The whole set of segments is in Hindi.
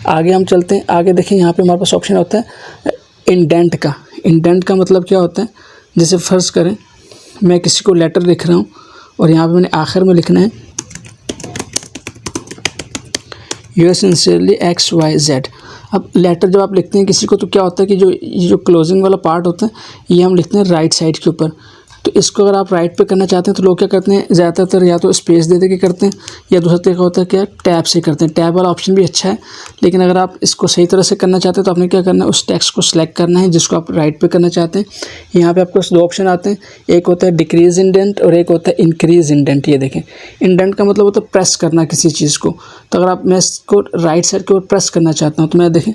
आगे हम चलते हैं। आगे देखिए यहाँ पे हमारे पास ऑप्शन होता है इंडेंट का। इंडेंट का मतलब क्या होता है, जैसे फ़र्ज़ करें मैं किसी को लेटर लिख रहा हूँ और यहाँ पे मैंने आखिर में लिखना है योर सिंसियरली XYZ। अब लेटर जब आप लिखते हैं किसी को तो क्या होता है कि जो क्लोजिंग वाला पार्ट होता है ये हम लिखते हैं राइट साइड के ऊपर। तो इसको अगर आप राइट पे करना चाहते हैं तो लोग क्या करते हैं, ज़्यादातर या तो स्पेस दे के करते हैं या दूसरा तरीका होता है क्या, टैब से करते हैं। टैब वाला ऑप्शन भी अच्छा है, लेकिन अगर आप इसको सही तरह से करना चाहते हैं तो आपने क्या करना है, उस टेक्स्ट को सिलेक्ट करना है जिसको आप राइट पे करना चाहते हैं। यहाँ पे आपको 2 ऑप्शन आते हैं, एक होता है डिक्रीज इंडेंट और एक होता है इंक्रीज इंडेंट। ये देखें, इंडेंट का मतलब होता है प्रेस करना किसी चीज़ को। तो अगर मैं इसको राइट साइड की ओर प्रेस करना चाहता हूँ तो मैं देखें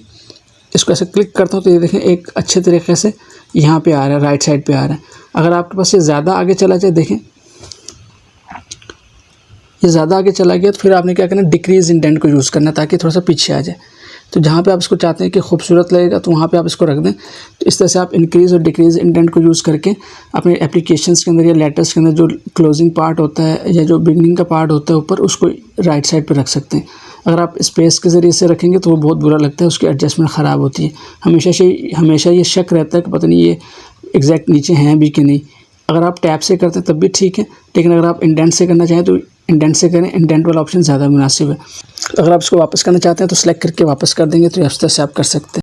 इसको ऐसे क्लिक करता हूँ तो ये देखें एक अच्छे तरीके से यहाँ पे आ रहा है, राइट साइड पे आ रहा है। अगर आपके पास ये ज़्यादा आगे चला जाए, देखें ये ज़्यादा आगे चला गया तो फिर आपने क्या करना है, डिक्रीज इंडेंट को यूज़ करना है ताकि थोड़ा सा पीछे आ जाए। तो जहाँ पे आप इसको चाहते हैं कि खूबसूरत लगेगा तो वहाँ पे आप इसको रख दें। तो इस तरह से आप इंक्रीज़ और डिक्रीज़ इंडेंट को यूज़ करके अपने एप्लीकेशंस के अंदर या लेटर्स के अंदर जो क्लोजिंग पार्ट होता है या जो बिगनिंग का पार्ट होता है ऊपर, उसको राइट साइड पे रख सकते हैं। अगर आप स्पेस के ज़रिए से रखेंगे तो वो बहुत बुरा लगता है, उसकी एडजस्टमेंट ख़राब होती है। हमेशा ये शक रहता है कि पता नहीं ये एग्जैक्ट नीचे हैं भी कि नहीं। अगर आप टैप से करते हैं तब भी ठीक है, लेकिन अगर आप इंडेंट से करना चाहें तो इंडेंट से करें। इंडेंट वाला ऑप्शन ज़्यादा मुनासिब है। अगर आप इसको वापस करना चाहते हैं तो सिलेक्ट करके वापस कर देंगे, तो इस तरह से आप कर सकते हैं।